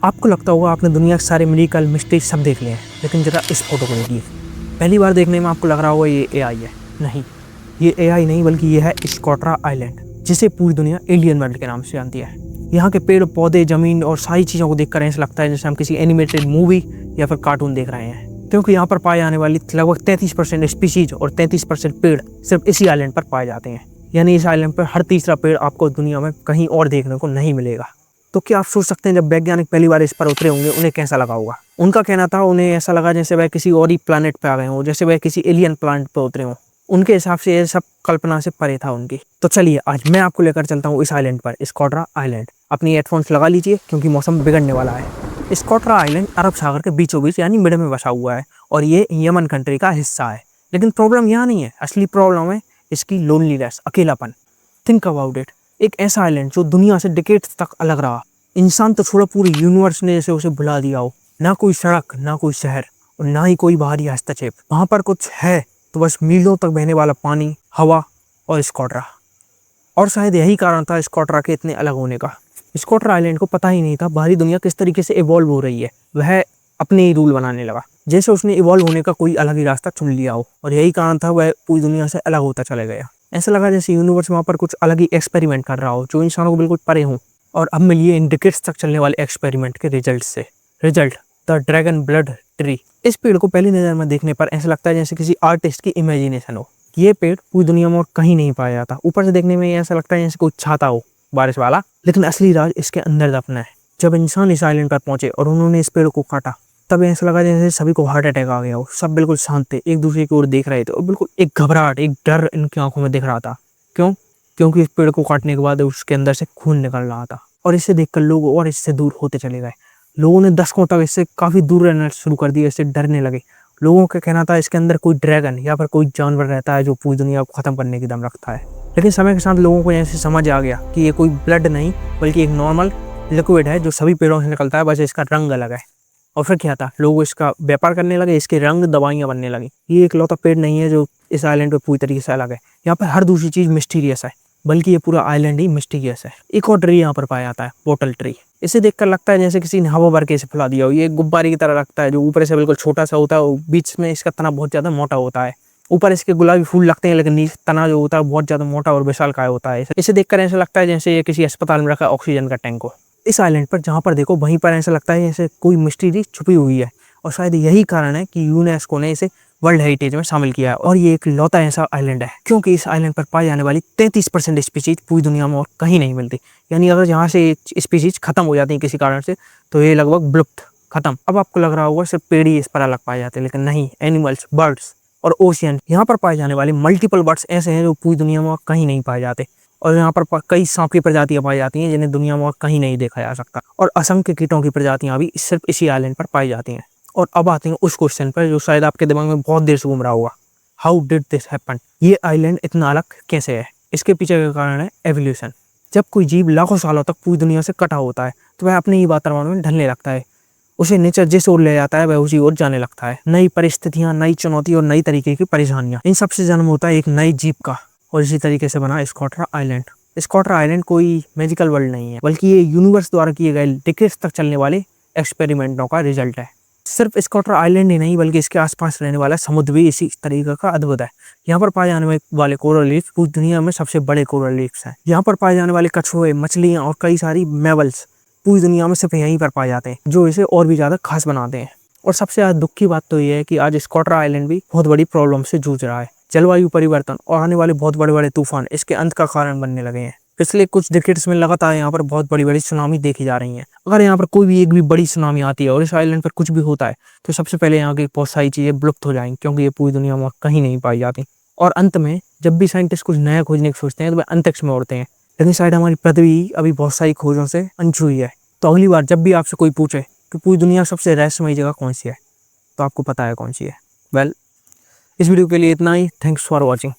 आपको लगता होगा आपने दुनिया के सारे मेडिकल मिस्टेक सब देख लिए हैं, लेकिन जरा इस फोटो को देखिए। पहली बार देखने में आपको लग रहा होगा ये एआई है। नहीं, ये एआई नहीं बल्कि ये है स्कोट्रा आइलैंड, जिसे पूरी दुनिया एलियन वर्ल्ड के नाम से जानती है। यहाँ के पेड़ पौधे, जमीन और सारी चीज़ों को देखकर ऐसा लगता है जैसे हम किसी एनिमेटेड मूवी या फिर कार्टून देख रहे हैं, क्योंकि यहाँ पर पाए जाने वाली लगभग 33% स्पीशीज और 33% पेड़ सिर्फ इसी आइलैंड पर पाए जाते हैं। यानी इस आइलैंड पर हर तीसरा पेड़ आपको दुनिया में कहीं और देखने को नहीं मिलेगा। तो क्या आप सोच सकते हैं जब वैज्ञानिक पहली बार इस पर उतरे होंगे उन्हें कैसा लगा होगा। उनका कहना था उन्हें ऐसा लगा जैसे वह किसी और ही प्लानट पे आ गए हों, जैसे वह किसी एलियन प्लानट पर उतरे हों। उनके हिसाब से ये सब कल्पना से परे था उनकी। तो चलिए आज मैं आपको लेकर चलता हूँ इस आइलैंड पर, स्कोट्रा आइलैंड। अपनी हेडफोन्स लगा लीजिए क्योंकि मौसम बिगड़ने वाला है। स्कोट्रा आइलैंड अरब सागर के बीचों बीच यानी मिड में बसा हुआ है और ये यमन कंट्री का हिस्सा है। लेकिन प्रॉब्लम यहाँ नहीं है, असली प्रॉब्लम है इसकी लोनलीनेस, अकेलापन। थिंक अबाउट इट, एक ऐसा आइलैंड जो दुनिया से डिकेड्स तक अलग रहा। इंसान तो छोड़ा, पूरी यूनिवर्स ने जैसे उसे भुला दिया हो। ना कोई सड़क, ना कोई शहर और ना ही कोई बाहरी हस्तक्षेप। वहां पर कुछ है तो बस मीलों तक बहने वाला पानी, हवा और स्कोट्रा। और शायद यही कारण था स्कोट्रा के इतने अलग होने का। स्कोट्रा आइलैंड को पता ही नहीं था बाहरी दुनिया किस तरीके से इवॉल्व हो रही है। वह अपने ही रूल बनाने लगा, जैसे उसने इवॉल्व होने का कोई अलग ही रास्ता चुन लिया हो, और यही कारण था वह पूरी दुनिया से अलग होता चला गया। ऐसा लगा जैसे यूनिवर्स वहाँ पर कुछ अलग ही एक्सपेरिमेंट कर रहा हो जो इंसानों को बिल्कुल परे हो। और अब मिलिए इन डिकेड्स तक चलने वाले एक्सपेरिमेंट के रिजल्ट से। Result, the dragon blood tree. इस पेड़ को पहली नज़र में देखने पर ऐसा लगता है जैसे किसी आर्टिस्ट की इमेजिनेशन हो। ये पेड़ पूरी दुनिया में और कहीं नहीं पाया जाता। ऊपर से देखने में ऐसा लगता है जैसे कोई छाता हो बारिश वाला, लेकिन असली राज इसके अंदर दफना है। जब इंसान इस आइलैंड पर पहुंचे और उन्होंने इस पेड़ को काटा, तब ऐसा लगा जैसे सभी को हार्ट अटैक आ गया हो। सब बिल्कुल शांत थे, एक दूसरे की ओर देख रहे थे और बिल्कुल एक घबराहट, एक डर इनकी आंखों में दिख रहा था। क्यों? क्योंकि इस पेड़ को काटने के बाद उसके अंदर से खून निकल रहा था और इसे देखकर लोग और इससे दूर होते चले गए। लोगों ने दशकों तक इससे काफी दूर रहना शुरू कर दिया, इससे डरने लगे। लोगों का कहना था इसके अंदर कोई ड्रैगन या फिर कोई जानवर रहता है जो पूरी दुनिया को खत्म करने की दम रखता है। लेकिन समय के साथ लोगों को ऐसे समझ आ गया कि ये कोई ब्लड नहीं बल्कि एक नॉर्मल लिक्विड है जो सभी पेड़ों से निकलता है, बस इसका रंग अलग है। और फिर क्या था, लोग इसका व्यापार करने लगे, इसके रंग दवाइयाँ बनने लगी। ये एक लौता पेड़ नहीं है जो इस आइलैंड पे पूरी तरीके से अलग है। यहाँ पर हर दूसरी चीज मिस्टीरियस है, बल्कि ये पूरा आइलैंड ही मिस्टीरियस है। एक और ट्री यहाँ पर पाया जाता है, बोटल ट्री। इसे देखकर लगता है जैसे किसी ने हवा भर के इसे फैला दिया हो। ये गुब्बारे की तरह लगता है, जो ऊपर से बिल्कुल छोटा सा होता है, बीच में इसका तना बहुत ज्यादा मोटा होता है। ऊपर इसके गुलाबी फूल लगते हैं, लेकिन नीचे तना जो होता है बहुत ज्यादा मोटा और विशालकाय होता है। इसे देखकर ऐसा लगता है जैसे ये किसी अस्पताल में रखा ऑक्सीजन का टैंक हो। इस आइलैंड पर जहाँ पर देखो वहीं पर ऐसा लगता है जैसे कोई मिस्ट्री छुपी हुई है, और शायद यही कारण है कि यूनेस्को ने इसे वर्ल्ड हेरिटेज में शामिल किया है। और ये एक लौता ऐसा आइलैंड है क्योंकि इस आइलैंड पर पाई जाने वाली 33% स्पीशीज पूरी दुनिया में और कहीं नहीं मिलती। यानी अगर यहाँ से स्पीशीज खत्म हो जाती है किसी कारण से, तो ये लगभग विलुप्त, खत्म। अब आपको लग रहा होगा सिर्फ पेड़ ही इस पर अलग पाए जाते हैं, लेकिन नहीं। एनिमल्स, बर्ड्स और ओशियन, यहाँ पर पाए जाने वाले मल्टीपल बर्ड्स ऐसे हैं जो पूरी दुनिया में और कहीं नहीं पाए जाते। और यहाँ पर कई सांप की प्रजातियां पाई जाती हैं जिन्हें दुनिया में और कहीं नहीं देखा जा सकता। और असंख्य कीटों की प्रजातियां भी सिर्फ इसी आइलैंड पर पाई जाती हैं। और अब आते हैं उस क्वेश्चन पर जो शायद आपके दिमाग में बहुत देर से घूम रहा होगा, हाउ डिड दिस हैपन। ये आइलैंड इतना अलग कैसे है? इसके पीछे का कारण है एवोल्यूशन। जब कोई जीव लाखों सालों तक पूरी दुनिया से कटा होता है तो वह अपने ही वातावरण में ढलने लगता है। उसे नेचर जिस ओर ले जाता है वह उसी ओर जाने लगता है। नई परिस्थितियां, नई चुनौती और नई तरीके की परेशानियां, इन सबसे जन्म होता है एक नई जीव का। और इसी तरीके से बना स्कोट्रा आइलैंड। स्कोट्रा आइलैंड कोई मैजिकल वर्ल्ड नहीं है, बल्कि ये यूनिवर्स द्वारा किए गए डिकेड्स तक चलने वाले एक्सपेरिमेंटों का रिजल्ट है। सिर्फ स्कोट्रा आइलैंड ही नहीं बल्कि इसके आसपास रहने वाला समुद्र भी इसी तरीके का अद्भुत है। यहाँ पर पाए जाने वाले कोरल रीफ पूरी दुनिया में सबसे बड़े कोरल रीफ्स हैं। यहाँ पर पाए जाने वाले कछुए, मछलियाँ और कई सारी मैमल्स पूरी दुनिया में सिर्फ यहीं पर पाए जाते हैं, जो इसे और भी ज्यादा खास बनाते हैं। और सबसे ज्यादा दुख की बात तो ये है कि आज स्कोट्रा आइलैंड भी बहुत बड़ी प्रॉब्लम से जूझ रहा है। जलवायु परिवर्तन और आने वाले बहुत बड़े बड़े तूफान इसके अंत का कारण बनने लगे हैं। पिछले कुछ डिकेड्स में लगातार यहाँ पर बहुत बड़ी बड़ी सुनामी देखी जा रही है। अगर यहाँ पर कोई भी एक भी बड़ी सुनामी आती है और इस आइलैंड पर कुछ भी होता है, तो सबसे पहले यहाँ की बहुत सारी चीजें विलुप्त हो जाएंगी, क्योंकि ये पूरी दुनिया में कहीं नहीं पाई जाती। और अंत में जब भी साइंटिस्ट कुछ नया खोजने की सोचते हैं तो वे अंतरिक्ष में उड़ते हैं। लेकिन शायद हमारी पृथ्वी अभी बहुत सारी खोजों से अनछुई है। तो अगली बार जब भी आपसे कोई पूछे कि पूरी दुनिया सबसे रहस्यमयी जगह कौन सी है, तो आपको पता है कौन सी है। वेल, इस वीडियो के लिए इतना ही। Thanks for watching.